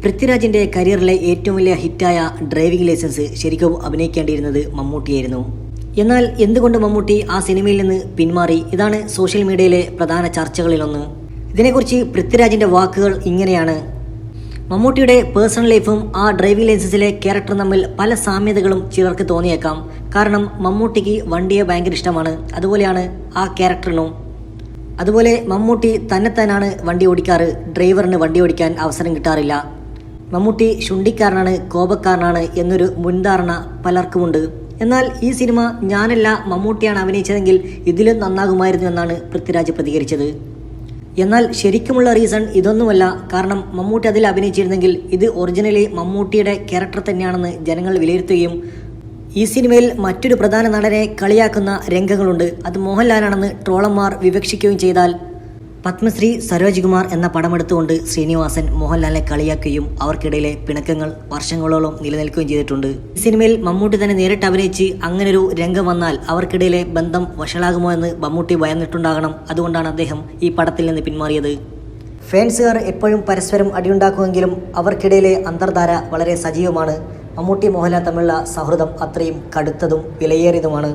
പൃഥ്വിരാജിൻ്റെ കരിയറിലെ ഏറ്റവും വലിയ ഹിറ്റായ ഡ്രൈവിംഗ് ലൈസൻസ് ശരിക്കും അഭിനയിക്കേണ്ടിയിരുന്നത് മമ്മൂട്ടിയായിരുന്നു. എന്നാൽ എന്തുകൊണ്ട് മമ്മൂട്ടി ആ സിനിമയിൽ നിന്ന് പിന്മാറി? ഇതാണ് സോഷ്യൽ മീഡിയയിലെ പ്രധാന ചർച്ചകളിലൊന്ന്. ഇതിനെക്കുറിച്ച് പൃഥ്വിരാജിൻ്റെ വാക്കുകൾ ഇങ്ങനെയാണ്: മമ്മൂട്ടിയുടെ പേഴ്സണൽ ലൈഫും ആ ഡ്രൈവിംഗ് ലൈസൻസിലെ ക്യാരക്ടറും തമ്മിൽ പല സാമ്യതകളും ചിലർക്ക് തോന്നിയേക്കാം. കാരണം മമ്മൂട്ടിക്ക് വണ്ടിയെ ഭയങ്കര ഇഷ്ടമാണ്, അതുപോലെയാണ് ആ ക്യാരക്ടറിനും. അതുപോലെ മമ്മൂട്ടി തന്നെത്താനാണ് വണ്ടി ഓടിക്കാറ്, ഡ്രൈവറിന് വണ്ടി ഓടിക്കാൻ അവസരം കിട്ടാറില്ല. മമ്മൂട്ടി ശുണ്ഠിക്കാരനാണ്, കോപക്കാരനാണ് എന്നൊരു മുൻധാരണ പലർക്കുമുണ്ട്. എന്നാൽ ഈ സിനിമ ഞാനല്ല മമ്മൂട്ടിയാണ് അഭിനയിച്ചതെങ്കിൽ ഇതിലും നന്നാകുമായിരുന്നു എന്നാണ് പൃഥ്വിരാജ് പ്രതികരിച്ചത്. എന്നാൽ ശരിക്കുമുള്ള റീസൺ ഇതൊന്നുമല്ല. കാരണം മമ്മൂട്ടി അതിൽ അഭിനയിച്ചിരുന്നെങ്കിൽ ഇത് ഒറിജിനലി മമ്മൂട്ടിയുടെ ക്യാരക്ടർ തന്നെയാണെന്ന് ജനങ്ങൾ വിലയിരുത്തുകയും ഈ സിനിമയിൽ മറ്റൊരു പ്രധാന നടനെ കളിയാക്കുന്ന രംഗങ്ങളുണ്ട്, അത് മോഹൻലാലാണെന്ന് ട്രോളന്മാർ വിവക്ഷിക്കുകയും ചെയ്താൽ പത്മശ്രീ സരോജ് കുമാർ എന്ന പടമെടുത്തുകൊണ്ട് ശ്രീനിവാസൻ മോഹൻലാലിനെ കളിയാക്കുകയും അവർക്കിടയിലെ പിണക്കങ്ങൾ വർഷങ്ങളോളം നിലനിൽക്കുകയും ചെയ്തിട്ടുണ്ട്. ഈ സിനിമയിൽ മമ്മൂട്ടി തന്നെ നേരിട്ട് അഭിനയിച്ച് അങ്ങനൊരു രംഗം വന്നാൽ അവർക്കിടയിലെ ബന്ധം വഷളാകുമോ എന്ന് മമ്മൂട്ടി ഭയന്നിട്ടുണ്ടാകണം. അതുകൊണ്ടാണ് അദ്ദേഹം ഈ പടത്തിൽ നിന്ന് പിന്മാറിയത്. ഫാൻസുകാർ എപ്പോഴും പരസ്പരം അടിയുണ്ടാക്കുമെങ്കിലും അവർക്കിടയിലെ അന്തർധാര വളരെ സജീവമാണ്. മമ്മൂട്ടി മോഹൻലാൽ തമ്മിലുള്ള സൗഹൃദം അത്രയും കടുത്തതും വിലയേറിയതുമാണ്.